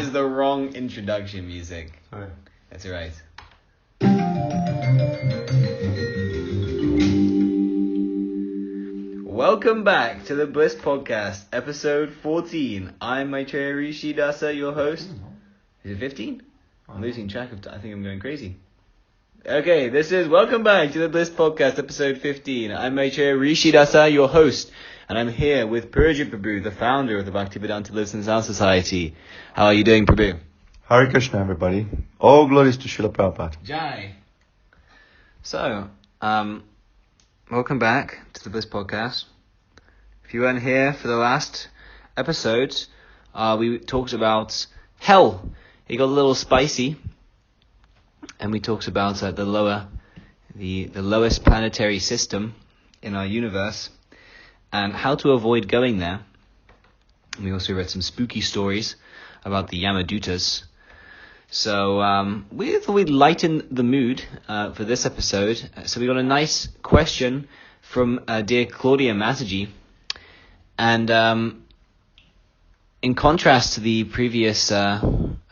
is the wrong introduction music. Sorry. That's right. Welcome back to the Bliss Podcast, episode 14. I'm Maitreya Rishi Dasa, your host. Is it 15? I'm losing track of I think I'm going crazy. Okay, welcome back to the Bliss Podcast, episode 15. I'm Maitreya Rishi Dasa, your host, and I'm here with Purja Prabhu, the founder of the Bhaktivedanta Lives in Sound Society. How are you doing, Prabhu? Hare Krishna, everybody. All glories to Srila Prabhupada. Jai. So, welcome back to the Bliss Podcast. If you weren't here for the last episode, we talked about hell. It got a little spicy, and we talked about the lowest planetary system in our universe, and how to avoid going there. And we also read some spooky stories about the Yamadutas. So we thought we'd lighten the mood for this episode. So we got a nice question from dear Claudia Mataji. And in contrast to the previous podcast,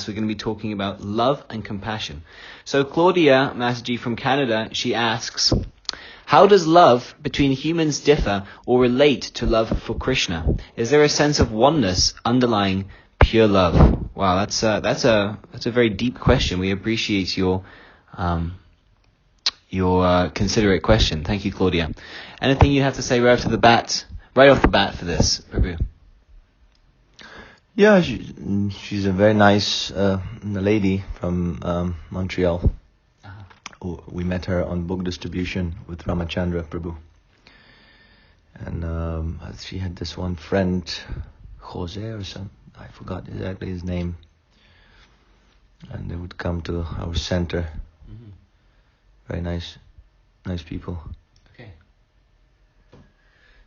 we're going to be talking about love and compassion. So Claudia Mataji from Canada, she asks, how does love between humans differ or relate to love for Krishna? Is there a sense of oneness underlying pure love? Wow, that's a very deep question. We appreciate your considerate question. Thank you, Claudia. Anything you have to say right off the bat for this, Prabhu? Yeah, she's a very nice lady from Montreal. We met her on book distribution with Ramachandra Prabhu. And she had this one friend, Jose or something. I forgot exactly his name. And they would come to our center. Mm-hmm. Very nice people. Okay.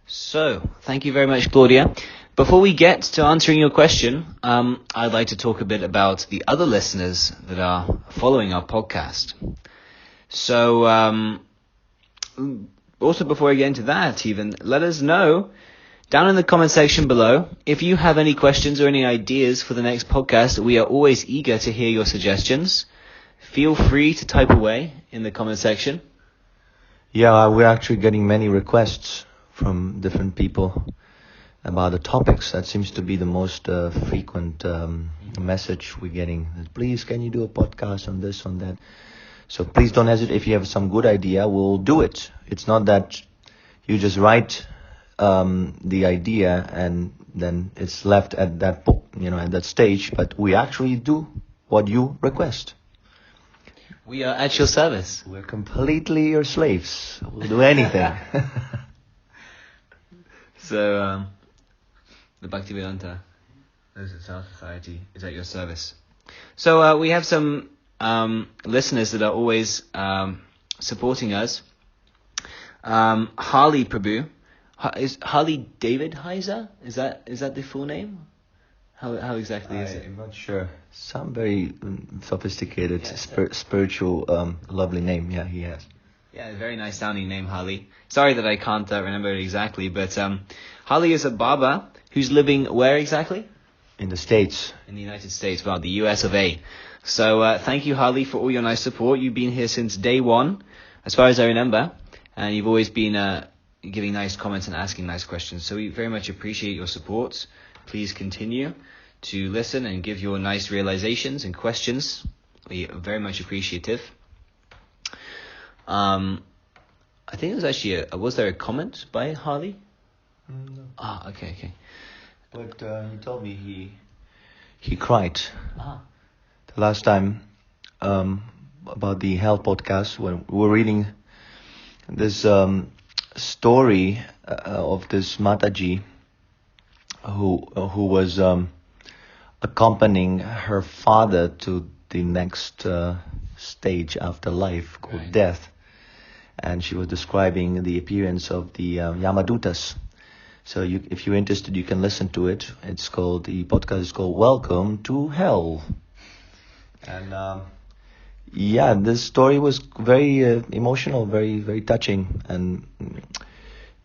So, thank you very much, Claudia. Before we get to answering your question, I'd like to talk a bit about the other listeners that are following our podcast. So, also before I get into that even, let us know down in the comment section below if you have any questions or any ideas for the next podcast. We are always eager to hear your suggestions. Feel free to type away in the comment section. Yeah, we're actually getting many requests from different people about the topics. That seems to be the most frequent message we're getting. Please, can you do a podcast on this, on that? So please don't hesitate. If you have some good idea, we'll do it. It's not that you just write the idea and then it's left at that at that stage, but we actually do what you request. We are at your service. We're completely your slaves. We'll do anything. So the Bhaktivedanta Lives in Sound Society is at your service. So we have some listeners that are always supporting us. Harley Prabhu. Is Harley David Heiser? Is that the full name? How exactly is it? I'm not sure. Some very sophisticated, spiritual, lovely name. Yeah, he has. Yeah, a very nice sounding name, Harley. Sorry that I can't remember it exactly, but Harley is a Baba who's living where exactly? In the States. In the United States, well, the US of A. So thank you, Harley, for all your nice support. You've been here since day one, as far as I remember, and you've always been giving nice comments and asking nice questions. So we very much appreciate your support. Please continue to listen and give your nice realizations and questions. We are very much appreciative. I think it was actually was there a comment by Harley? No. Okay. But he told me he cried. The last time about the Hell podcast, when we were reading this story of this Mataji who was accompanying her father to the next stage after life called Right. death, and she was describing the appearance of the Yamadutas. So if you're interested, you can listen to it. The podcast is called Welcome to Hell. And this story was very emotional, very, very touching. And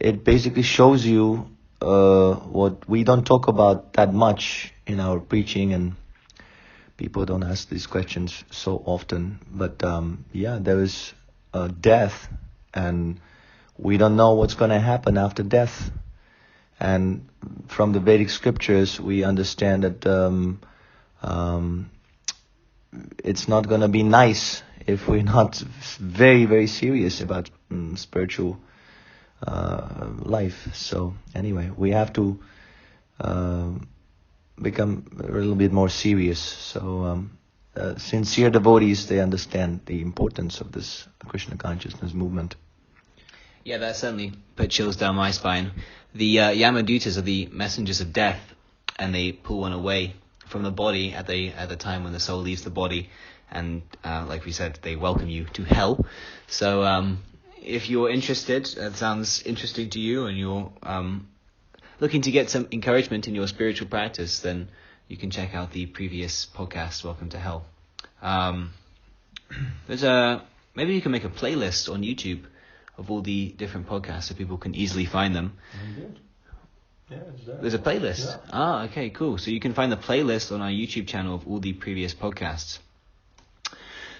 it basically shows you what we don't talk about that much in our preaching, and people don't ask these questions so often. But there is death, and we don't know what's going to happen after death. And from the Vedic scriptures, we understand that it's not going to be nice if we're not very, very serious about spiritual life. So anyway, we have to become a little bit more serious. So sincere devotees, they understand the importance of this Krishna consciousness movement. Yeah, that certainly put chills down my spine. The Yamadutas are the messengers of death, and they pull one away from the body at the time when the soul leaves the body, and like we said, they welcome you to hell. So if you're interested, that sounds interesting to you, and you're looking to get some encouragement in your spiritual practice, then you can check out the previous podcast, Welcome to Hell. Maybe you can make a playlist on YouTube of all the different podcasts so people can easily find them. Yeah, there's a playlist. Yeah. Okay, cool. So you can find the playlist on our YouTube channel of all the previous podcasts.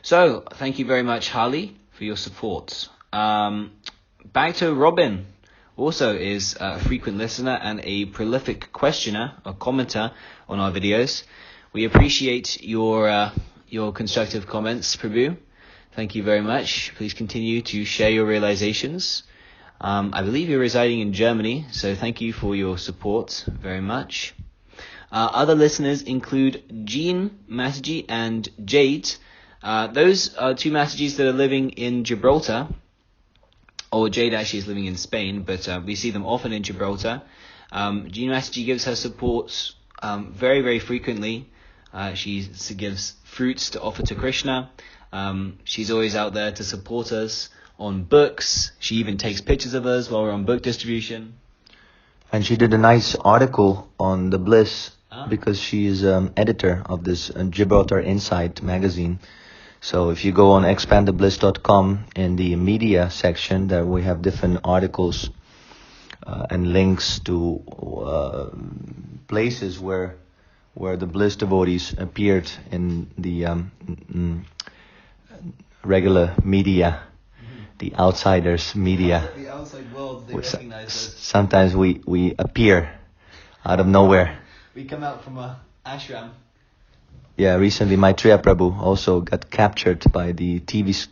So, thank you very much, Harley, for your support. Back to Robin, also is a frequent listener and a prolific questioner or commenter on our videos. We appreciate your constructive comments, Prabhu. Thank you very much. Please continue to share your realizations. I believe you're residing in Germany, so thank you for your support very much. Other listeners include Jean Mataji and Jade. Those are two Matajis that are living in Gibraltar. Or Jade actually is living in Spain, but we see them often in Gibraltar. Jean Mataji gives her support very, very frequently. She gives fruits to offer to Krishna. She's always out there to support us on books. She even takes pictures of us while we're on book distribution. And she did a nice article on the Bliss because she is editor of this Gibraltar Insight magazine. So if you go on expandthebliss.com in the media section, there we have different articles and links to places where the Bliss devotees appeared in the regular media, the outsiders media. The outside world, they recognize us. Sometimes we appear out of nowhere. We come out from a ashram. Yeah, recently Maitreya Prabhu also got captured by the TV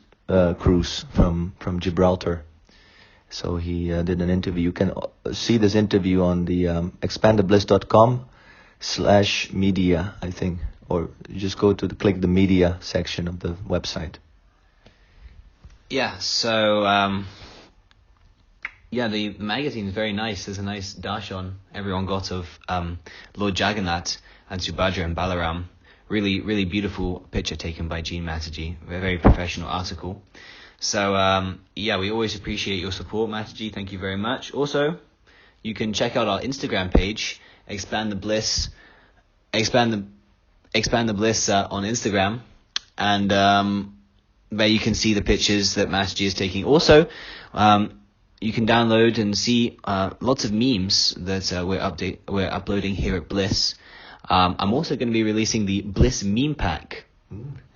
crews from Gibraltar. So he did an interview. You can see this interview on the expandthebliss.com/media, I think. Or you just go to click the media section of the website. Yeah, so the magazine is very nice. There's a nice darshan everyone got of Lord Jagannath and Subhadra and Balaram. Really, really beautiful picture taken by Jean Mataji. A very professional article. So we always appreciate your support, Mataji. Thank you very much. Also, you can check out our Instagram page, Expand the Bliss on Instagram, and where you can see the pictures that Mataji is taking. Also, you can download and see lots of memes that we're uploading here at Bliss. I'm also going to be releasing the Bliss meme pack,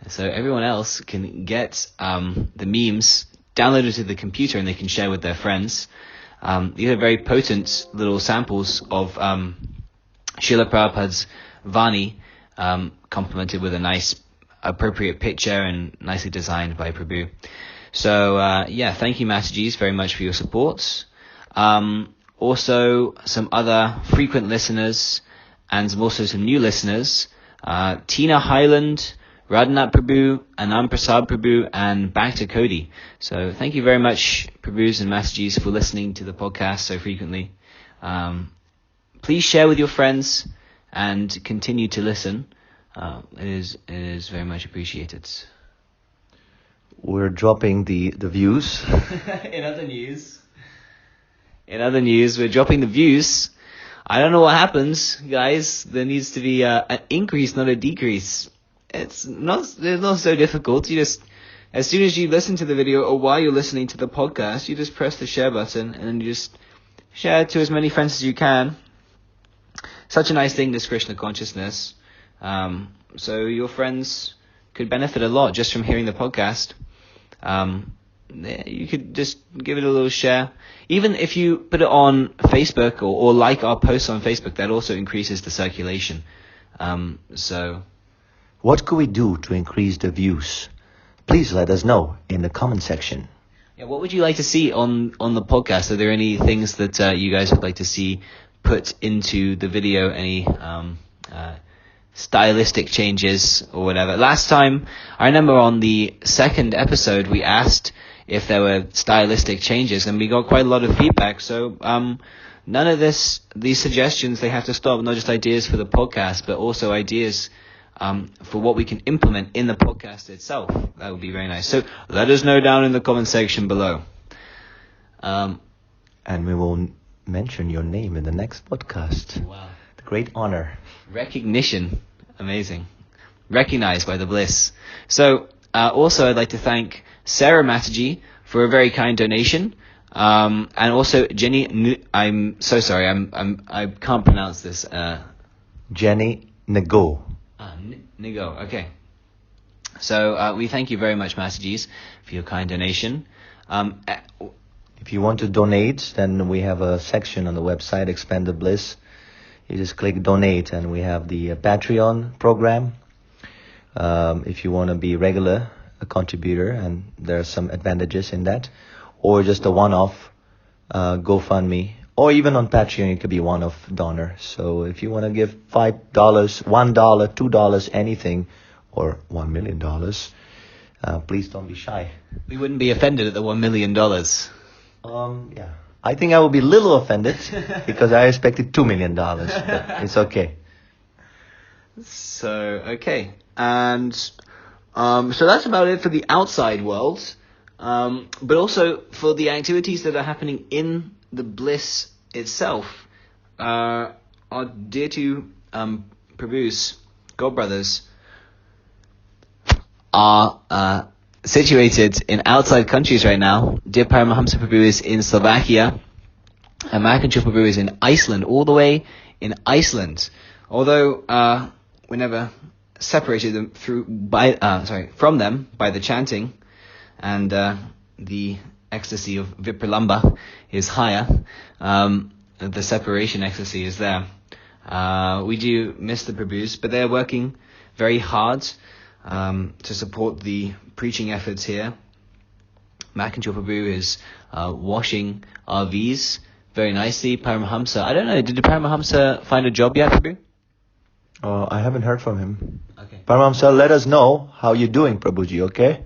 so everyone else can get the memes downloaded to the computer and they can share with their friends. These are very potent little samples of Srila Prabhupada's Vani, complemented with a nice appropriate picture and nicely designed by Prabhu. So thank you, Matajis, very much for your support. Also, some other frequent listeners and also some new listeners, Tina Highland, Radhanath Prabhu, Anand Prasad Prabhu, and back to Cody. So thank you very much, Prabhus and Matajis, for listening to the podcast so frequently. Please share with your friends and continue to listen. It is very much appreciated. We're dropping the views. In other news, we're dropping the views. I don't know what happens, guys. There needs to be an increase, not a decrease. It's not so difficult. You just, as soon as you listen to the video or while you're listening to the podcast, you just press the share button and then you just share to as many friends as you can. Such a nice thing, this Krishna consciousness. So your friends could benefit a lot just from hearing the podcast. You could just give it a little share. Even if you put it on Facebook or like our posts on Facebook, that also increases the circulation. So what could we do to increase the views? Please let us know in the comment section. yeah, what would you like to see on the podcast? Are there any things that you guys would like to see put into the video? Any stylistic changes or whatever? Last time, I remember on the second episode, we asked if there were stylistic changes, and we got quite a lot of feedback. So none of these suggestions, they have to stop. Not just ideas for the podcast, but also ideas for what we can implement in the podcast itself. That would be very nice. So let us know down in the comment section below. And we will mention your name in the next podcast. Wow. The great honor. Recognition. Amazing. Recognized by the bliss. So also I'd like to thank Sarah Mataji for a very kind donation. And also Jenny, I'm so sorry, I can't pronounce this. Jenny Nego. Nigo, okay. So we thank you very much, Masajis, for your kind donation. If you want to donate, then we have a section on the website, Expand the Bliss. You just click donate, and we have the Patreon program. If you want to be regular a contributor, and there are some advantages in that, or just a one-off GoFundMe, or even on Patreon, it could be one-off donor. So if you want to give $5, $1, $2, anything, or $1 million, please don't be shy. We wouldn't be offended at the $1 million. Yeah. I think I will be a little offended because I expected $2 million, but it's okay. So, okay. And so that's about it for the outside world. But also for the activities that are happening in the bliss itself. Our dear two Prabhus, God brothers, are situated in outside countries right now. Dear Paramahamsa Prabhu is in Slovakia, and Mahakanchal Prabhu is in Iceland, all the way in Iceland. Although we never separated them from them by the chanting, and the ecstasy of Vipralamba is higher. The separation ecstasy is there. We do miss the Prabhus, but they're working very hard to support the preaching efforts here. Mahakanchal Prabhu is washing RVs very nicely. Paramahamsa, I don't know, did the Paramahamsa find a job yet, Prabhu? I haven't heard from him. Okay. Paramahamsa, let us know how you're doing, Prabhuji, okay?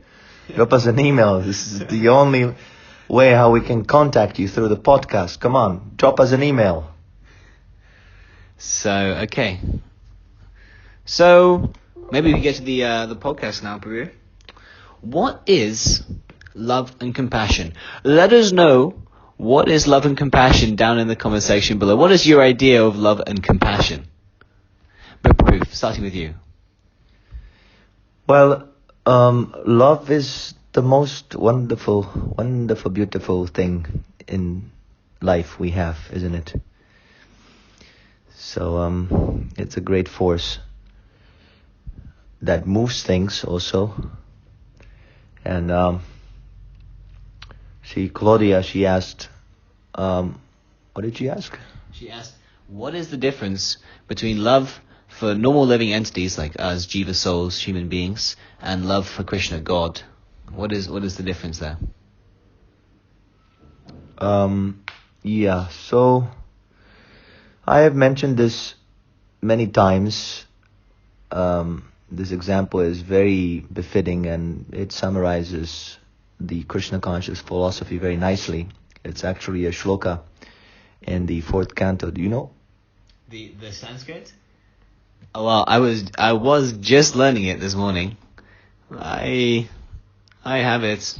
Drop us an email. This is the only way how we can contact you, through the podcast. Come on, drop us an email. So, okay. So, maybe we get to the podcast now, Prabhu. What is love and compassion? Let us know what is love and compassion down in the comment section below. What is your idea of love and compassion? But Prabhu, starting with you. Well, love is the most wonderful, beautiful thing in life we have, isn't it? So it's a great force that moves things also. And Claudia, she asked, what did she ask? She asked, what is the difference between love for normal living entities like us, jiva souls, human beings, and love for Krishna, God? What is the difference there? Yeah, so I have mentioned this many times. This example is very befitting, and it summarizes the Krishna conscious philosophy very nicely. It's actually a shloka in the 4th canto. Do you know? The Sanskrit? Oh, well, I was just learning it this morning. I have it.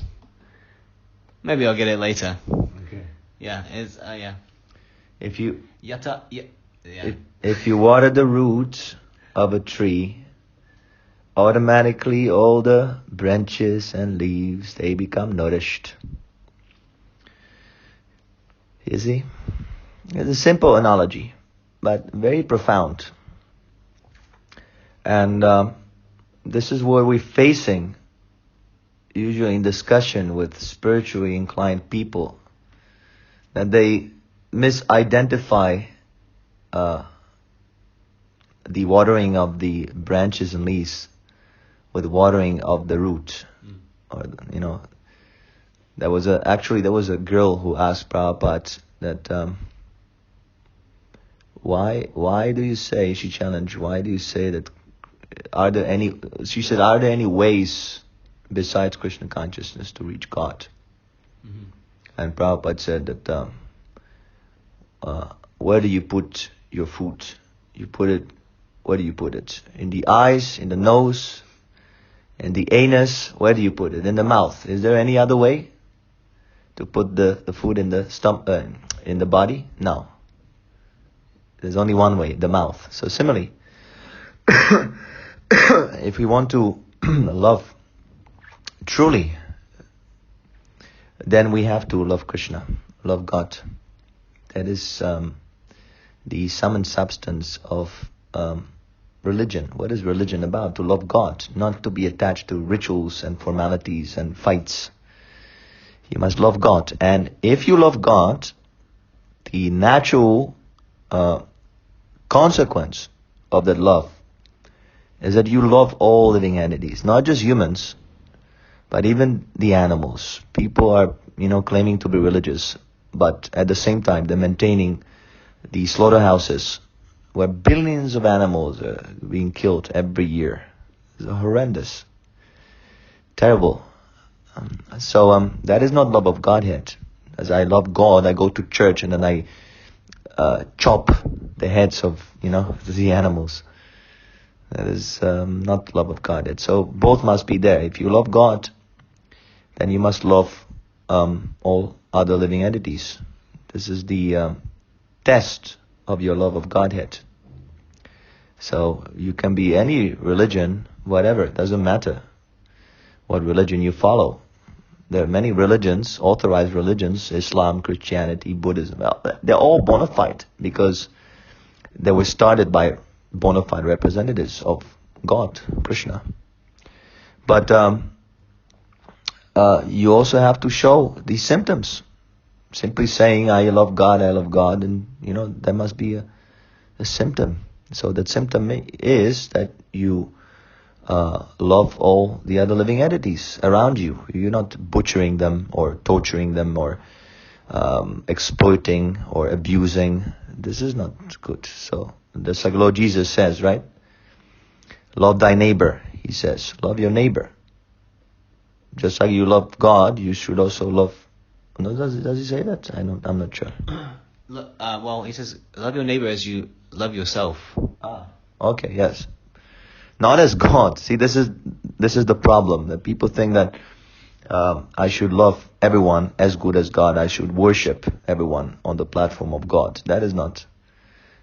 Maybe I'll get it later. Okay. Yeah, it's yeah. If you Yata, yeah. if you water the roots of a tree, automatically all the branches and leaves, they become nourished. You see? It's a simple analogy, but very profound. And this is what we're facing usually in discussion with spiritually inclined people, that they misidentify the watering of the branches and leaves with watering of the root. Or, there was a girl who asked Prabhupada that why do you say, she challenged, why do you say that, she said, are there any ways besides Krishna consciousness to reach God? Mm-hmm. And Prabhupada said that where do you put your food? Where do you put it? In the eyes, in the nose, in the anus? Where do you put it? In the mouth. Is there any other way to put the food in the stomach, in the body? No. There's only one way, the mouth. So similarly, if we want to love truly, then we have to love Krishna, love God. That is the sum and substance of religion. What is religion about? To love God, not to be attached to rituals and formalities and fights. You must love God. And if you love God, the natural consequence of that love is that you love all living entities, not just humans, but even the animals. People are, claiming to be religious, but at the same time they're maintaining the slaughterhouses where billions of animals are being killed every year. It's horrendous, terrible. So that is not love of Godhead. As I love God, I go to church and then I chop the heads of the animals. That is not love of Godhead. So both must be there. If you love God, then you must love all other living entities. This is the test of your love of Godhead. So you can be any religion, whatever, it doesn't matter what religion you follow. There are many religions, authorized religions, Islam, Christianity, Buddhism. They're all bona fide because they were started by bona fide representatives of God, Krishna. But you also have to show these symptoms. Simply saying, I love God, and there must be a symptom. So that symptom is that you love all the other living entities around you. You're not butchering them or torturing them or exploiting or abusing. This is not good. So that's like Lord Jesus says, right? Love thy neighbor, he says. Love your neighbor. Just like you love God, you should also love... No, does he say that? I'm not sure. Well, he says, love your neighbor as you love yourself. Okay, yes. Not as God. See, this is the problem. That people think that I should love everyone as good as God. I should worship everyone on the platform of God. That is not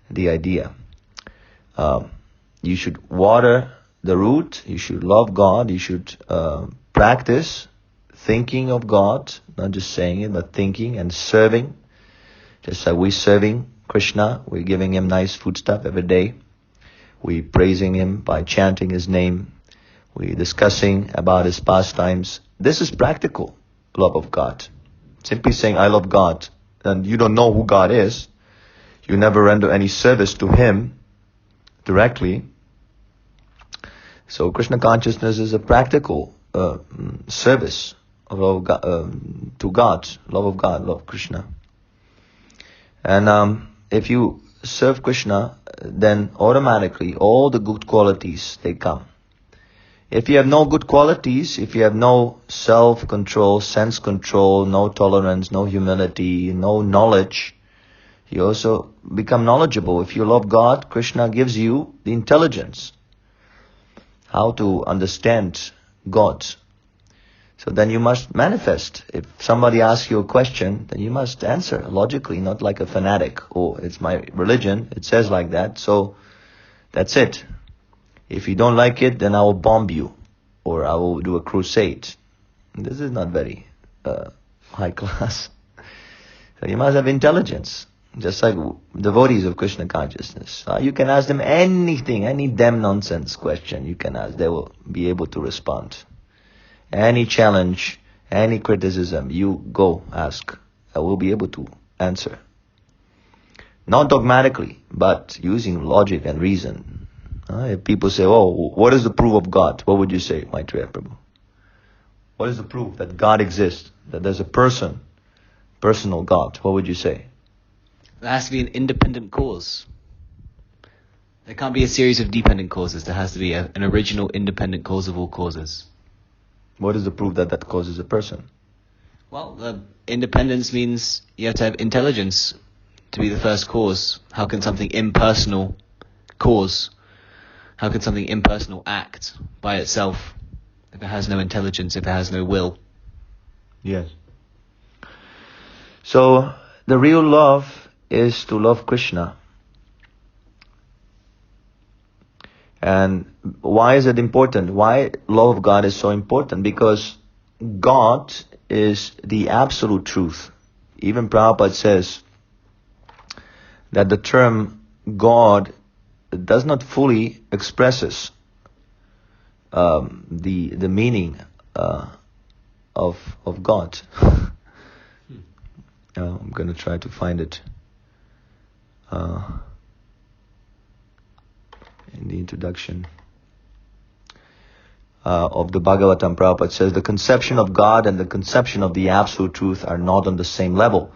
the idea. You should water the root. You should love God. You should practice thinking of God, not just saying it, but thinking and serving. Just like we're serving Krishna, we're giving him nice food stuff every day. We're praising him by chanting his name. We're discussing about his pastimes. This is practical love of God. Simply saying, I love God, and you don't know who God is. You never render any service to him directly. So Krishna consciousness is a practical service of love to God, love of God, love of Krishna. And if you serve Krishna, then automatically all the good qualities, they come. If you have no good qualities, if you have no self-control, sense control, no tolerance, no humility, no knowledge, you also become knowledgeable. If you love God, Krishna gives you the intelligence, how to understand God. So then you must manifest. If somebody asks you a question, then you must answer logically, not like a fanatic. Oh, it's my religion, it says like that, so that's it. If you don't like it, then I will bomb you, or I will do a crusade. This is not very high class. So you must have intelligence. Just like devotees of Krishna consciousness. You can ask them anything, any damn nonsense question you can ask. They will be able to respond. Any challenge, any criticism, you go ask. I will be able to answer. Not dogmatically, but using logic and reason. If people say, oh, what is the proof of God? What would you say, Maitreya Prabhu? What is the proof that God exists? That there's a personal God? What would you say? There has to be an independent cause. There can't be a series of dependent causes. There has to be an original independent cause of all causes. What is the proof that that cause is a person? Well, independence means you have to have intelligence to be the first cause. How can something impersonal cause? How can something impersonal act by itself if it has no intelligence, if it has no will? Yes. So, the real love is to love Krishna. And why is it important? Why love of God is so important? Because God is the absolute truth. Even Prabhupada says that the term God does not fully expresses the meaning of God. I'm going to try to find it in the introduction of the Bhagavatam. Prabhupada says the conception of God and the conception of the absolute truth are not on the same level.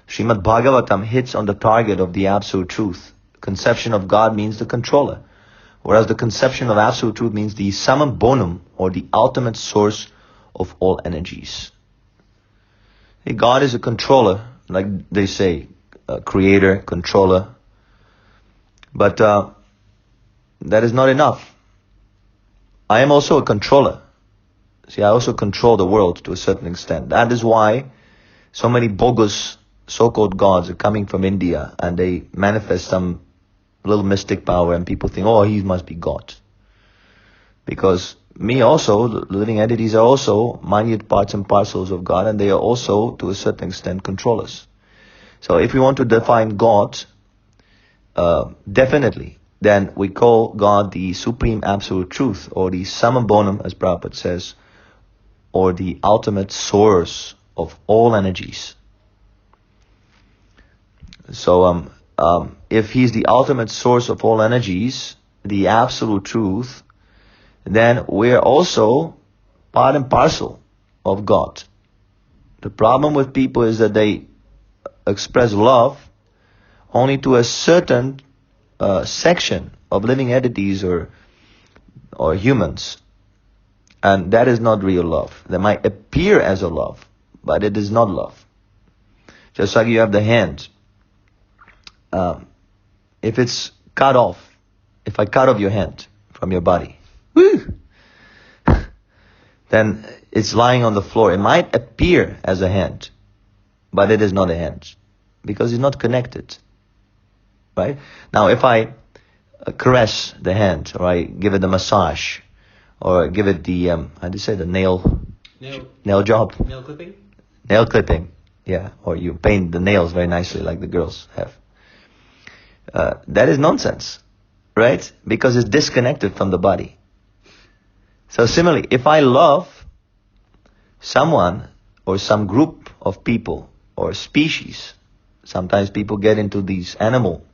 Srimad Bhagavatam hits on the target of the absolute truth. Conception of God means the controller, whereas the conception of absolute truth means the summum bonum, or the ultimate source of all energies. God is a controller, like they say, creator, controller. But that is not enough. I am also a controller. See, I also control the world to a certain extent. That is why so many bogus so-called gods are coming from India, and they manifest some little mystic power, and people think, oh, he must be God. Because me also, the living entities are also minute parts and parcels of God, and they are also, to a certain extent, controllers. So if we want to define God, definitely, then we call God the supreme absolute truth, or the summum bonum, as Prabhupada says, or the ultimate source of all energies. So if he's the ultimate source of all energies, the absolute truth, then we're also part and parcel of God. The problem with people is that they express love only to a certain section of living entities or humans. And that is not real love. They might appear as a love, but it is not love. Just like you have the hand. If it's cut off, if I cut off your hand from your body, then it's lying on the floor. It might appear as a hand, but it is not a hand, because it's not connected. Right? Now, if I caress the hand, or I give it a massage, or give it the, how do you say, the nail job? Nail clipping? Nail clipping, yeah. Or you paint the nails very nicely like the girls have. That is nonsense, right? Because it's disconnected from the body. So similarly, if I love someone or some group of people or species, sometimes people get into these animal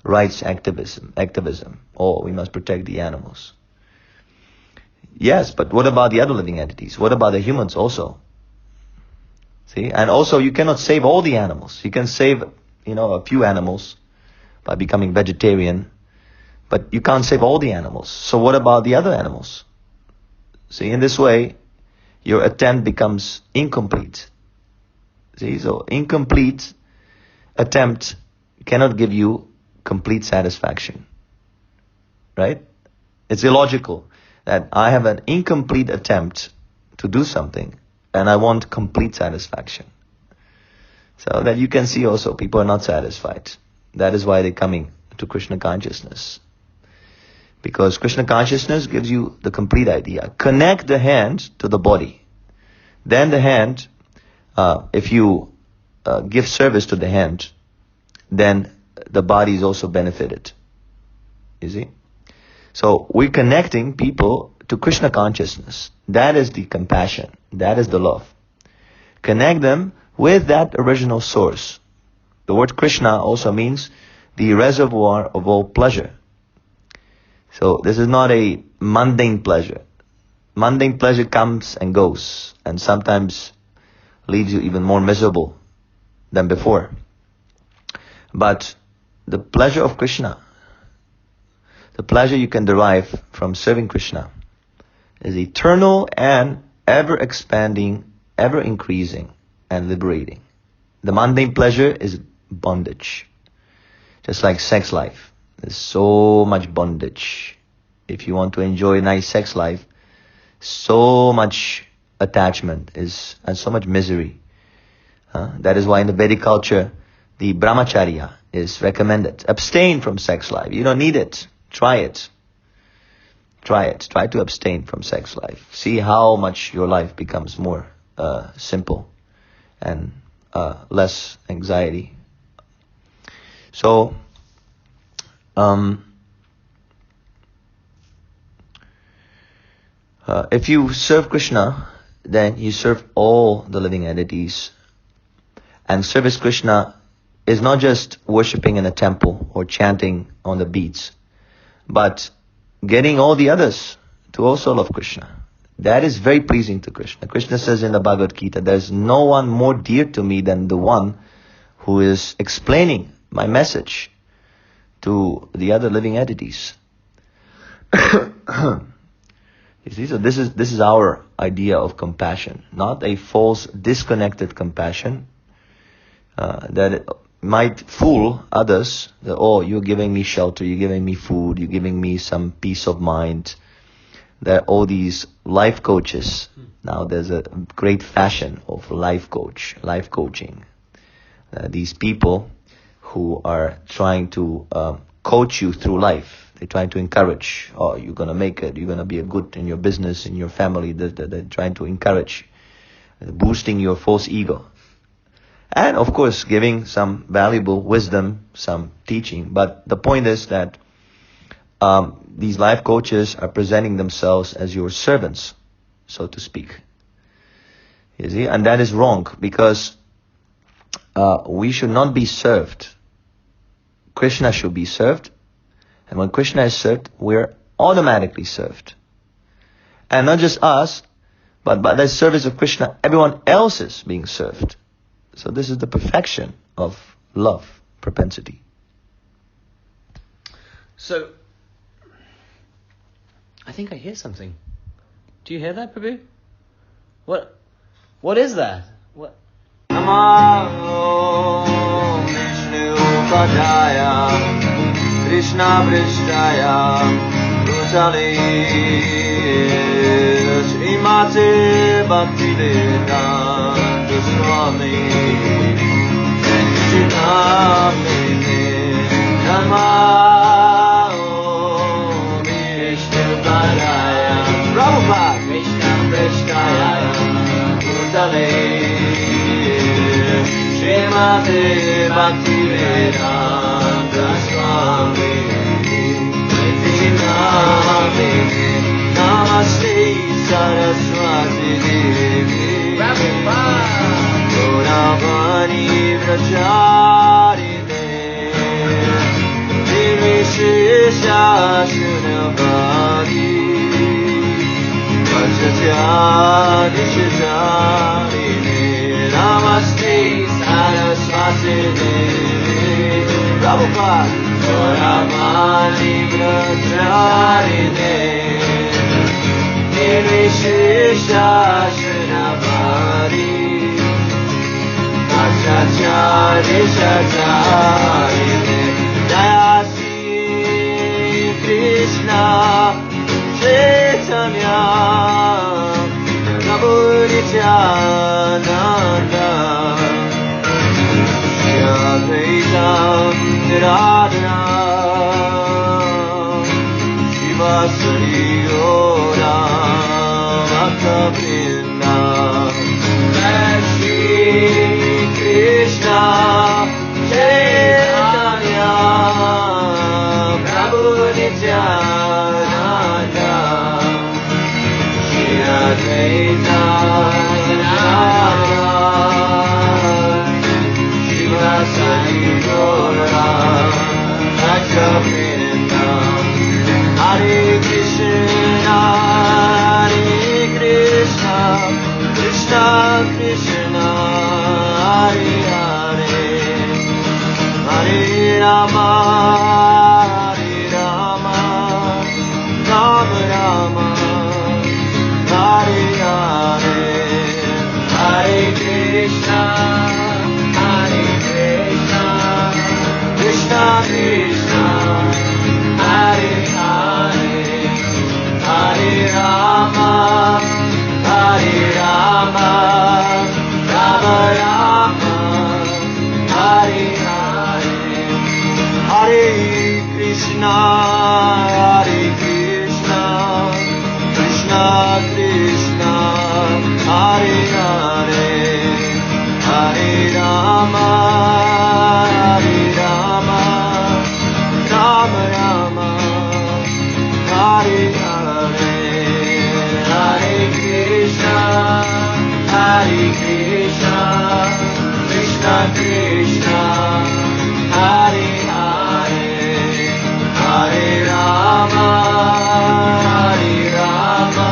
rights activism. Oh, we must protect the animals. Yes, but what about the other living entities? What about the humans also? See, and also you cannot save all the animals. You can save, a few animals by becoming vegetarian, but you can't save all the animals. So what about the other animals? See, in this way, your attempt becomes incomplete. See, so incomplete attempt cannot give you complete satisfaction. Right? It's illogical that I have an incomplete attempt to do something and I want complete satisfaction. So that you can see also people are not satisfied. That is why they're coming to Krishna consciousness. Because Krishna consciousness gives you the complete idea. Connect the hand to the body. Then the hand, if you give service to the hand, then the body is also benefited. You see? So we're connecting people to Krishna consciousness. That is the compassion. That is the love. Connect them with that original source. The word Krishna also means the reservoir of all pleasure. So this is not a mundane pleasure. Mundane pleasure comes and goes, and sometimes leaves you even more miserable than before. But the pleasure of Krishna, the pleasure you can derive from serving Krishna, is eternal and ever expanding, ever increasing and liberating. The mundane pleasure is bondage. Just like sex life. There's so much bondage. If you want to enjoy a nice sex life, so much attachment and so much misery. That is why in the Vedic culture, the brahmacharya is recommended. Abstain from sex life. You don't need it. Try it. Try it. Try to abstain from sex life. See how much your life becomes more simple and less anxiety. So, if you serve Krishna, then you serve all the living entities. And service Krishna is not just worshipping in a temple or chanting on the beats, but getting all the others to also love Krishna. That is very pleasing to Krishna. Krishna says in the Bhagavad Gita, there's no one more dear to me than the one who is explaining my message to the other living entities. You see, so this is our idea of compassion, not a false, disconnected compassion that it might fool others. That, oh, you're giving me shelter, you're giving me food, you're giving me some peace of mind. There are all these life coaches. Now there's a great fashion of life coaching. These people who are trying to coach you through life. They're trying to encourage. Oh, you're going to make it. You're going to be a good in your business, in your family. They're trying to encourage, boosting your false ego. And of course, giving some valuable wisdom, some teaching. But the point is that these life coaches are presenting themselves as your servants, so to speak. You see? And that is wrong, because we should not be served. Krishna should be served. And when Krishna is served, we're automatically served. And not just us, but by the service of Krishna, everyone else is being served. So this is the perfection of love, propensity. So, I think I hear something. Do you hear that, Prabhu? What is that? What? Namo Vishnu Padaya Krishna Prishtaya Bhutale Srimate Bhaktivedanta Swami Srinamine Namo Vishnu Padaya Prabhupada Krishna Prishtaya Bhutale Srimate Bhaktivedanta Swami Namine Namaste Saraswati Devi Gauravani Vracharine Nirvishesha Shunavadi Vajratyadi Shitarine Namaste Saraswati Devi Prabhupada Gauravani Vracharine Nirvishesha Shunavadi Vajratyadi Shitarine Jaya Shri Krishna Chaitanya Prabhu Nityananda Shri Advaitam Radha Shivasari Ora Bhakta Vrinda Shri Krishna Chaitanya Nityananda Shri Advaita Gadadhara Shivasari Gaura Bhakta-vrinda Hare Krishna Hare Krishna Krishna Krishna Hare Hare Hare Rama Hare Rama Rama Rama Hare Hare Hare Krishna Hare Krishna Krishna Krishna Hare Hare Hare Rama Hare Rama Rama Rama Hare Hare Hare Krishna Hare Krishna Krishna Krishna Hare Hare Hare Rama Hare Rama Rama Rama Hare Hare Hare Krishna Hare Krishna Krishna Krishna Hare Hare Hare Rama Hare Rama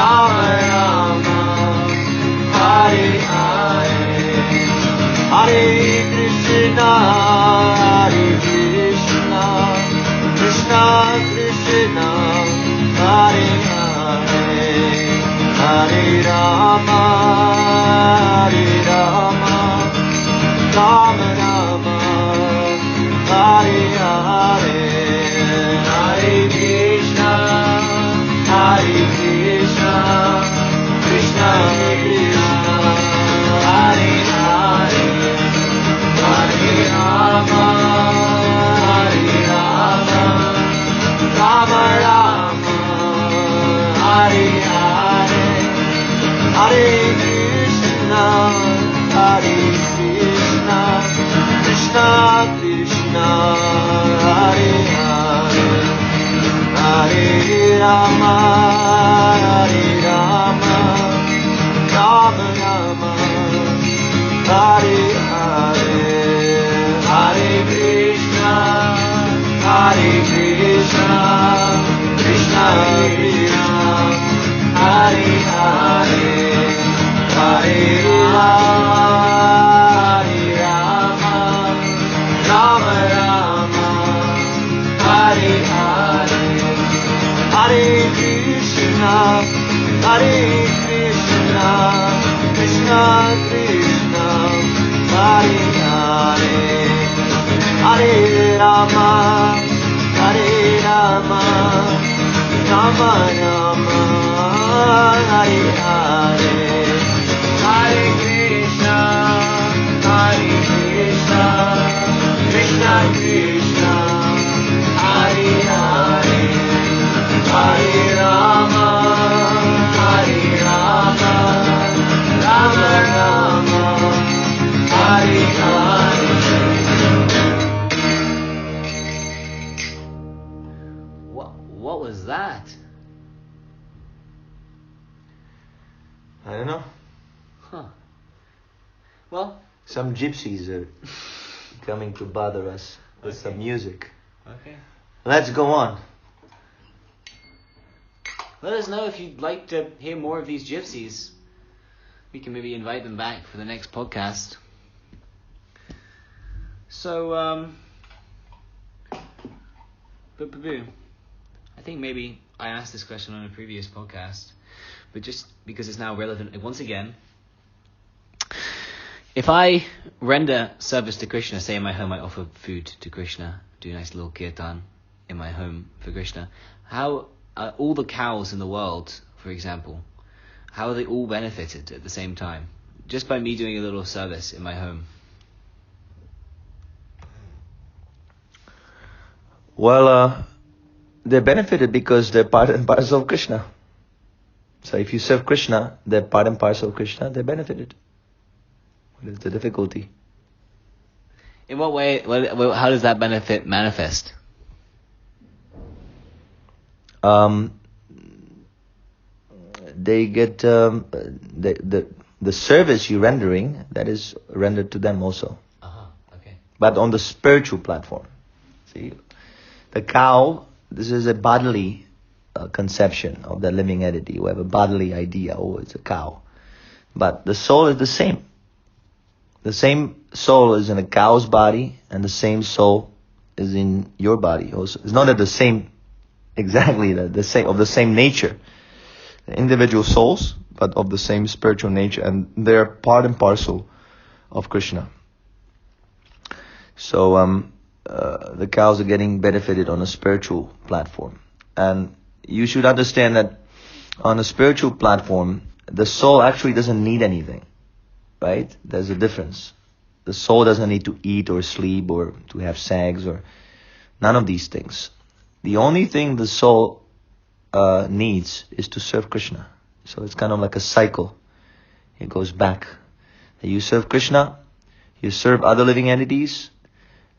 Rama Rama Hare Hare Hare Krishna Hare Krishna Krishna Krishna Hare Hare Hare Rama Hare Rama Rama Rama Hare Hare Hare Krishna Hare Krishna Krishna Krishna Hare Hare Hare Rama Hare Rama Rama Rama Hare Hare Hare Krishna Hare Krishna Krishna Krishna Hare Hare Hare Rama Hare Rama Rama Rama Hare Hare Hare Krishna Hare Krishna Krishna Krishna Hare Hare Hare Rama Hare Rama Rama Rama Hare Hare Hare Krishna Hare Krishna Krishna Krishna Hare Hare Hare Rama Hare Rama Rama Rama Hare Hare Hare Krishna Hare Krishna Krishna Krishna Hare Hare Hare Rama Hare Rama Rama Rama Hare Hare. What was that? I don't know. Huh. Well, Some gypsies are coming to bother us with some music. okay. Let's go on. Let us know if you'd like to hear more of these gypsies. We can maybe invite them back for the next podcast. So, I think maybe I asked this question on a previous podcast, but just because it's now relevant once again, if I render service to Krishna, say in my home I offer food to Krishna, do a nice little kirtan in my home for Krishna, how all the cows in the world, for example, how are they all benefited at the same time? Just by me doing a little service in my home. Well, they're benefited because they're part and parcel of Krishna. So if you serve Krishna, they're part and parcel of Krishna, they're benefited. What is the difficulty? In what way, how does that benefit manifest? they get the service you're rendering, that is rendered to them also. Okay. But on the spiritual platform. See, the cow, this is a bodily conception of the living entity. You have a bodily idea, oh, it's a cow. But the soul is the same. The same soul is in a cow's body, and the same soul is in your body also. It's not that the same, exactly the same, of the same nature. Individual souls, but of the same spiritual nature, and they're part and parcel of Krishna. So the cows are getting benefited on a spiritual platform. And you should understand that on a spiritual platform, the soul actually doesn't need anything, right? There's a difference. The soul doesn't need to eat or sleep or to have sex or none of these things. The only thing the soul needs is to serve Krishna. So it's kind of like a cycle. It goes back. You serve Krishna, you serve other living entities,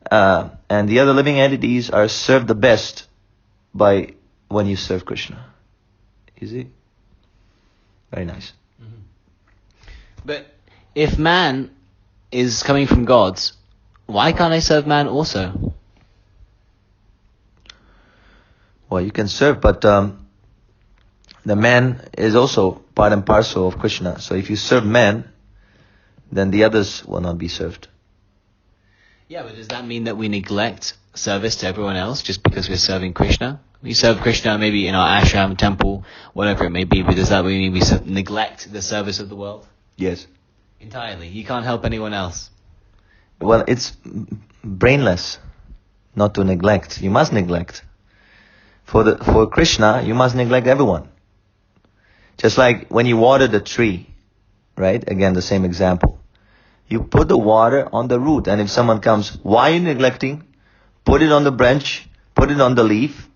and the other living entities are served the best by when you serve Krishna. You see? Very nice. Mm-hmm. But if man is coming from gods, why can't I serve man also? Well, you can serve, but the man is also part and parcel of Krishna. So if you serve man, then the others will not be served. Yeah, but does that mean that we neglect service to everyone else just because we're serving Krishna? We serve Krishna maybe in our ashram, temple, whatever it may be, but does that mean we neglect the service of the world? Yes. Entirely. You can't help anyone else. Well, it's brainless not to neglect. You must neglect. For Krishna, you must neglect everyone. Just like when you water the tree, right? Again, the same example. You put the water on the root, and if someone comes, why are you neglecting? Put it on the branch, put it on the leaf.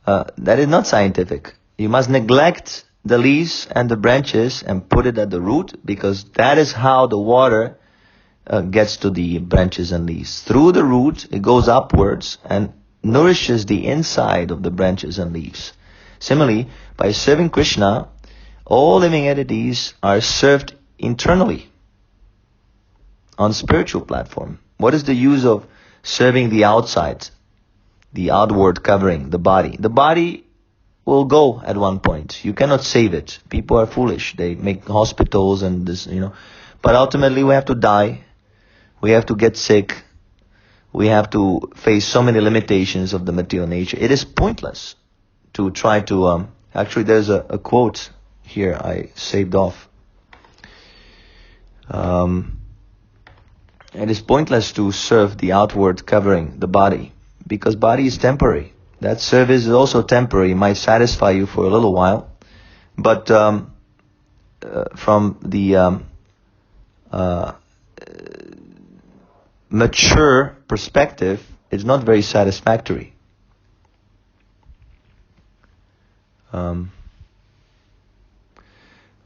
That is not scientific. You must neglect the leaves and the branches and put it at the root, because that is how the water gets to the branches and leaves. Through the root, it goes upwards and nourishes the inside of the branches and leaves. Similarly, by serving Krishna, all living entities are served internally on spiritual platform. What is the use of serving the outside, the outward covering, the body? The body will go at one point. You cannot save it. People are foolish. They make hospitals and this, But ultimately we have to die. We have to get sick. We have to face so many limitations of the material nature. It is pointless to try to... actually, there's a quote here I saved off. It is pointless to serve the outward covering, the body, because body is temporary. That service is also temporary. It might satisfy you for a little while, but from the mature perspective, it's not very satisfactory.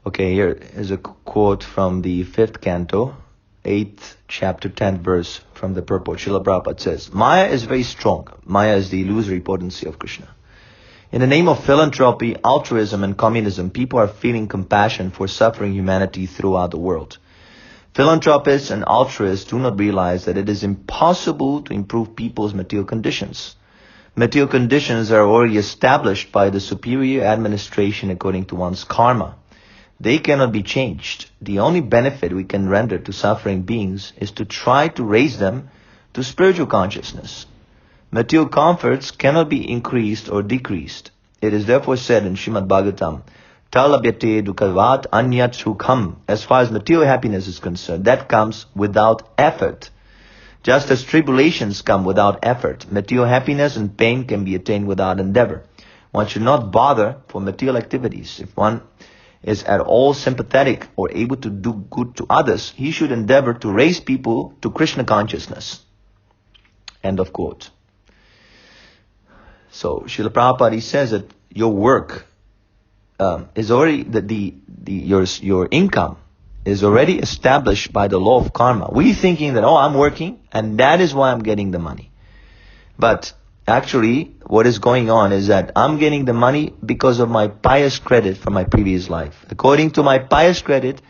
Okay, here is a quote from the 5th canto, 8th chapter, 10th verse from the purport. Srila Prabhupada says, Maya is very strong. Maya is the illusory potency of Krishna. In the name of philanthropy, altruism and communism, people are feeling compassion for suffering humanity throughout the world. Philanthropists and altruists do not realize that it is impossible to improve people's material conditions. Material conditions are already established by the superior administration according to one's karma. They cannot be changed. The only benefit we can render to suffering beings is to try to raise them to spiritual consciousness. Material comforts cannot be increased or decreased. It is therefore said in Srimad Bhagavatam, Talabhyate dukkhavat anyat sukham. As far as material happiness is concerned, that comes without effort. Just as tribulations come without effort, material happiness and pain can be attained without endeavor. One should not bother for material activities. If one is at all sympathetic or able to do good to others, he should endeavor to raise people to Krishna consciousness. End of quote. So Srila Prabhupada says that your work is already your income is already established by the law of karma. We thinking that I'm working and that is why I'm getting the money. But Actually, what is going on is that I'm getting the money because of my pious credit from my previous life. According to my pious credit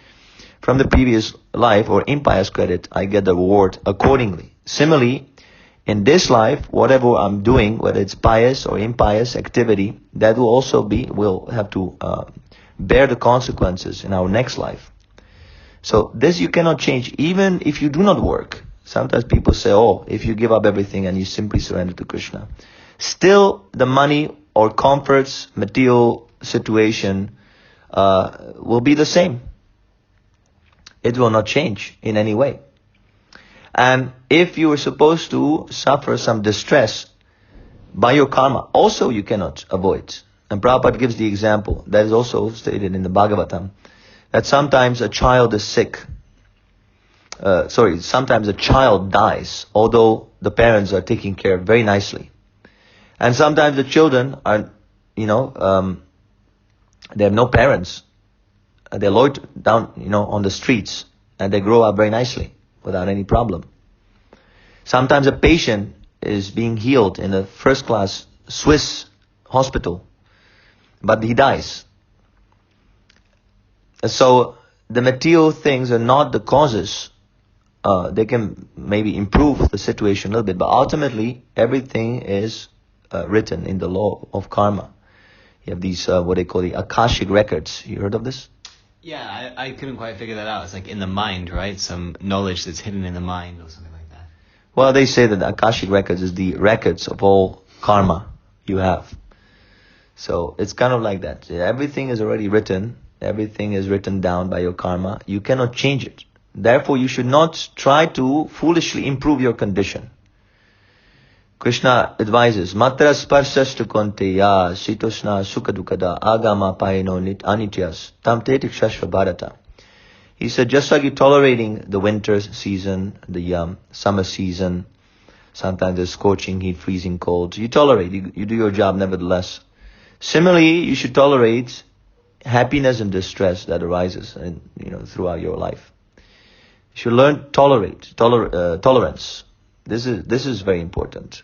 from the previous life, or impious credit, I get the reward accordingly. Similarly, in this life, whatever I'm doing, whether it's pious or impious activity, that will have to bear the consequences in our next life. So this you cannot change, even if you do not work. Sometimes people say, oh, if you give up everything and you simply surrender to Krishna, still the money or comforts, material situation will be the same. It will not change in any way. And if you are supposed to suffer some distress by your karma, also you cannot avoid. And Prabhupada gives the example, that is also stated in the Bhagavatam, that sometimes a child is sick. Sometimes a child dies, although the parents are taking care very nicely. And sometimes the children are, they have no parents. They're loitered down, on the streets, and they grow up very nicely without any problem. Sometimes a patient is being healed in a first-class Swiss hospital, but he dies. So the material things are not the causes. They can maybe improve the situation a little bit, but ultimately everything is written in the law of karma. You have these, what they call the Akashic records. You heard of this? Yeah, I couldn't quite figure that out. It's like in the mind, right? Some knowledge that's hidden in the mind or something like that. Well, they say that the Akashic records is the records of all karma you have. So it's kind of like that. Everything is already written. Everything is written down by your karma. You cannot change it. Therefore, you should not try to foolishly improve your condition. Krishna advises, Matra sparsastu konteya sitosna sukadukada agama paino anityas tam tetik shashva bharata. He said, just like you're tolerating the winter season, the summer season, sometimes there's scorching heat, freezing cold, you tolerate, you do your job nevertheless. Similarly, you should tolerate happiness and distress that arises throughout your life. You should learn tolerance. This is very important.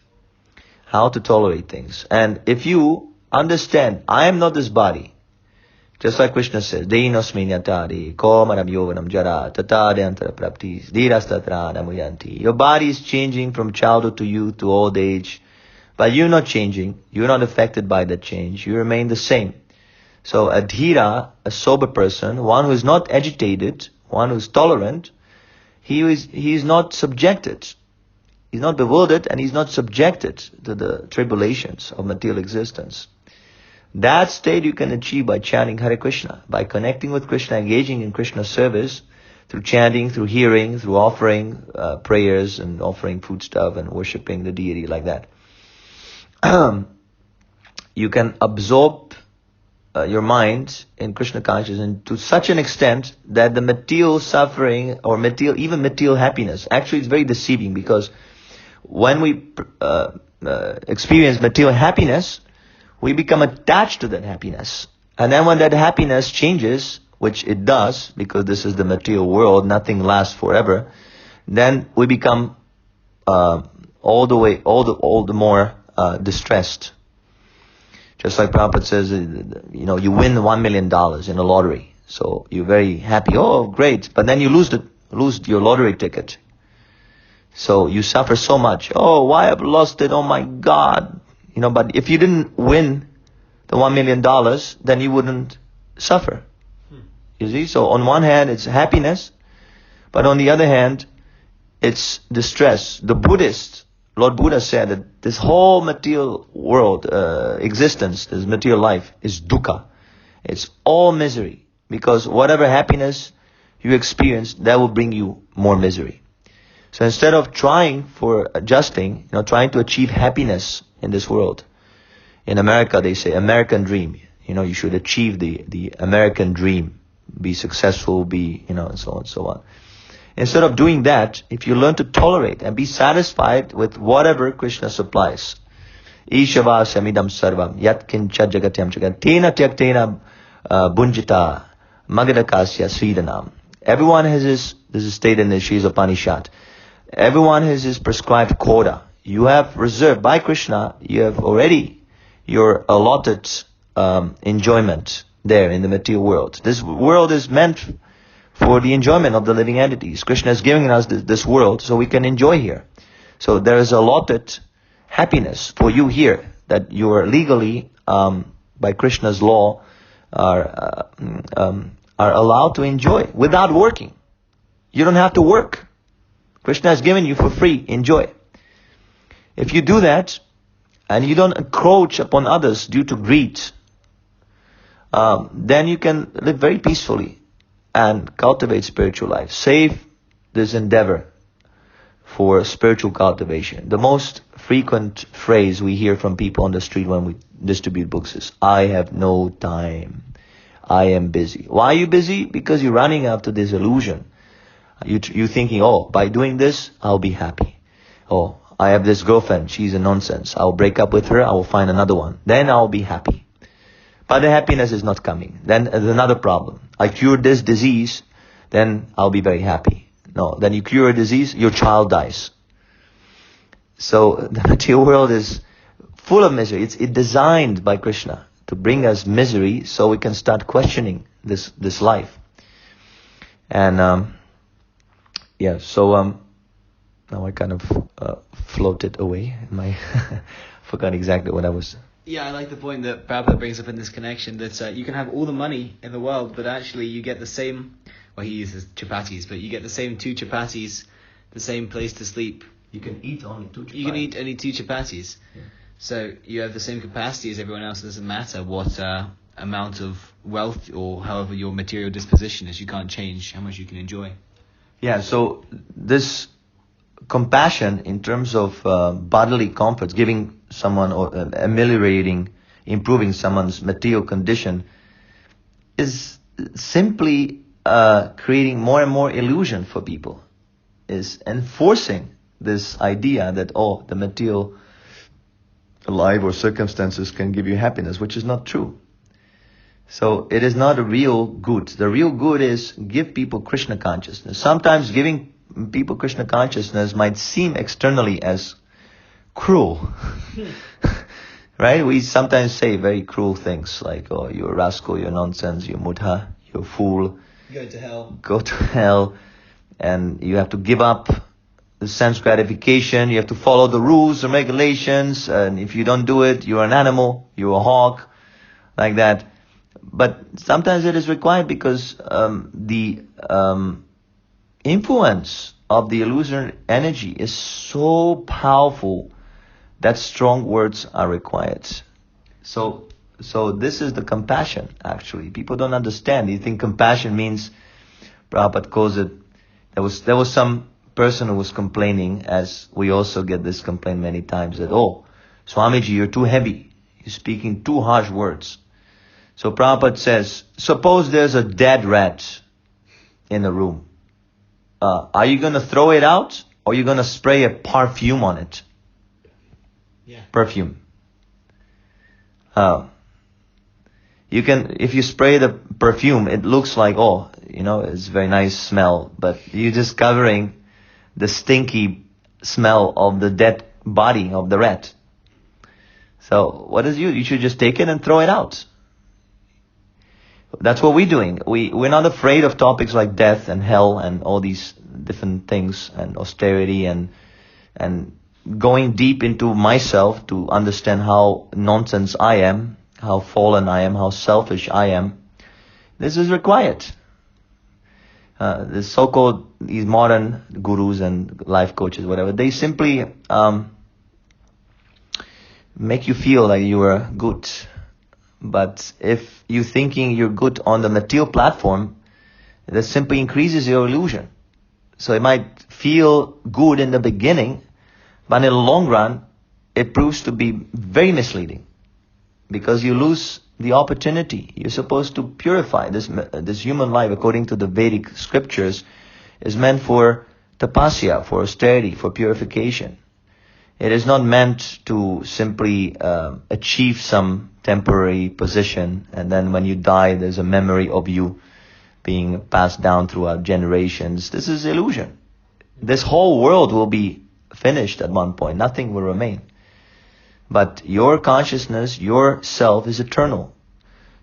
How to tolerate things. And if you understand, I am not this body. Just like Krishna says, Deinosmi nyatari, komaram yovanam jara, tatadantara praptis, dhirastatra namuyanti. Your body is changing from childhood to youth to old age. But you're not changing. You're not affected by that change. You remain the same. So a dhira, a sober person, one who is not agitated, one who is tolerant, he is not subjected. He's not bewildered and he's not subjected to the tribulations of material existence. That state you can achieve by chanting Hare Krishna, by connecting with Krishna, engaging in Krishna's service, through chanting, through hearing, through offering prayers and offering foodstuff and worshipping the deity like that. You can absorb your mind in Krishna consciousness to such an extent that the material suffering or even material happiness, actually it's very deceiving, because when we experience material happiness, we become attached to that happiness. And then when that happiness changes, which it does, because this is the material world, nothing lasts forever, then we become all the more distressed. Just like Prabhupada says, you win $1 million in a lottery. So you're very happy. Oh, great. But then you lose your lottery ticket. So you suffer so much. Oh, why I've lost it? Oh my God. But if you didn't win the $1 million, then you wouldn't suffer. You see? So on one hand, it's happiness. But on the other hand, it's distress. Lord Buddha said that this whole material world, existence, this material life is dukkha. It's all misery. Because whatever happiness you experience, that will bring you more misery. So instead of trying for adjusting, trying to achieve happiness in this world, in America they say American dream. You should achieve the American dream, be successful, and so on and so on. Instead of doing that, if you learn to tolerate and be satisfied with whatever Krishna supplies, Ishava samidam sarvam yat kincha jagatyam jagat tena tyaktena bunjita magadakasya sridanam. Everyone has this is stated in the Sri Upanishad. Everyone has his prescribed quota. you have reserved by Krishna, you have already your allotted enjoyment there in the material world. This world is meant for the enjoyment of the living entities. Krishna is giving us this world so we can enjoy here. So there is allotted happiness for you here that you are legally, by Krishna's law, are allowed to enjoy without working. You don't have to work. Krishna has given you for free. Enjoy. If you do that, and you don't encroach upon others due to greed, then you can live very peacefully and cultivate spiritual life. Save this endeavor for spiritual cultivation. The most frequent phrase we hear from people on the street when we distribute books is, I have no time. I am busy. Why are you busy? Because you're running after this illusion. You're thinking, oh, by doing this, I'll be happy. Oh, I have this girlfriend. She's a nonsense. I'll break up with her. I will find another one. Then I'll be happy. But the happiness is not coming. Then there's another problem. I cured this disease, then I'll be very happy. No, then you cure a disease, your child dies. So the material world is full of misery. It's designed by Krishna to bring us misery so we can start questioning this life. And now I kind of floated away. Forgot exactly what I was. Yeah, I like the point that Prabhupada brings up in this connection, that you can have all the money in the world, but actually you get the same, well, he uses chapatis, but you get the same 2 chapatis, the same place to sleep. You can eat only 2 chapatis. You can eat only 2 chapatis. Yeah. So you have the same capacity as everyone else. It doesn't matter what amount of wealth or however your material disposition is. You can't change how much you can enjoy. Yeah, so this compassion in terms of bodily comforts, giving someone or ameliorating, improving someone's material condition, is simply creating more and more illusion for people, is enforcing this idea that, oh, the material life or circumstances can give you happiness, which is not true. So it is not a real good. The real good is give people Krishna consciousness. Sometimes giving people Krishna consciousness might seem externally as cruel. Right? We sometimes say very cruel things like, oh, you're a rascal, you're nonsense, you're mudha, you're a fool. Go to hell. Go to hell. And you have to give up the sense gratification. You have to follow the rules and regulations. And if you don't do it, you're an animal, you're a hawk, like that. But sometimes it is required because the influence of the illusory energy is so powerful that strong words are required. So this is the compassion, actually. People don't understand. They think compassion means, Prabhupada calls it, there was some person who was complaining, as we also get this complaint many times, that, oh, Swamiji, you're too heavy. You're speaking too harsh words. So Prabhupada says, suppose there's a dead rat in the room. Are you going to throw it out or are you going to spray a perfume on it? Yeah. Perfume. You can, if you spray the perfume, it looks like, oh, it's a very nice smell, but you're just covering the stinky smell of the dead body of the rat. So what is you should just take it and throw it out. That's what we're doing. We're not afraid of topics like death and hell and all these different things and austerity and going deep into myself to understand how nonsense I am, how fallen I am, how selfish I am. This is required. The so-called these modern gurus and life coaches, whatever, they simply make you feel like you are good. But if you're thinking you're good on the material platform, that simply increases your illusion. So it might feel good in the beginning, but in the long run, it proves to be very misleading. Because you lose the opportunity. You're supposed to purify this human life, according to the Vedic scriptures, is meant for tapasya, for austerity, for purification. It is not meant to simply achieve some temporary position, and then when you die, there's a memory of you being passed down throughout generations. This is illusion. This whole world will be finished at one point. Nothing will remain. But your consciousness, your self is eternal.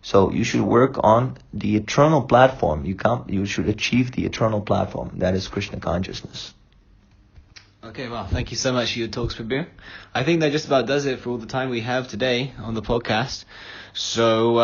So you should work on the eternal platform. You should achieve the eternal platform. That is Krishna consciousness. Okay, well, thank you so much for your talks, Prabhu. I think that just about does it for all the time we have today on the podcast. So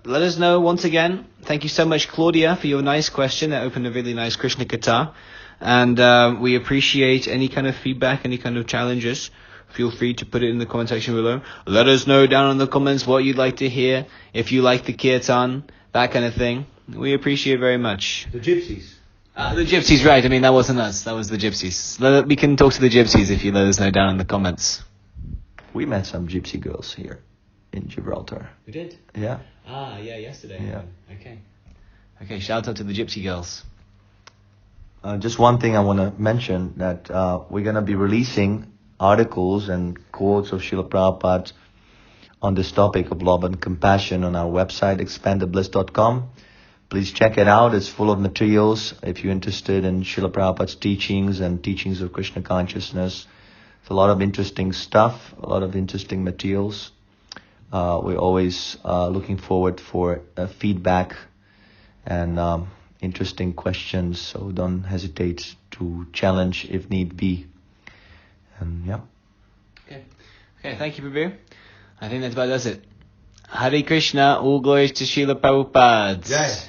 let us know once again. Thank you so much, Claudia, for your nice question. That opened a really nice Krishna Katha. And we appreciate any kind of feedback, any kind of challenges. Feel free to put it in the comment section below. Let us know down in the comments what you'd like to hear. If you like the kirtan, that kind of thing. We appreciate it very much. The gypsies. The gypsies, right. I mean, that wasn't us. That was the gypsies. We can talk to the gypsies if you let us know down in the comments. We met some gypsy girls here in Gibraltar. We did? Yeah. Yeah, yesterday. Yeah. Okay, shout out to the gypsy girls. Just one thing I want to mention, that we're going to be releasing articles and quotes of Srila Prabhupada on this topic of love and compassion on our website, expandedbliss.com. Please check it out. It's full of materials if you're interested in Srila Prabhupada's teachings and teachings of Krishna consciousness. It's a lot of interesting stuff, a lot of interesting materials. We're always looking forward for feedback and interesting questions, so don't hesitate to challenge if need be. And yeah. Okay, thank you, Prabhu. I think that about does it. Hare Krishna, all glories to Srila Prabhupada. Jai.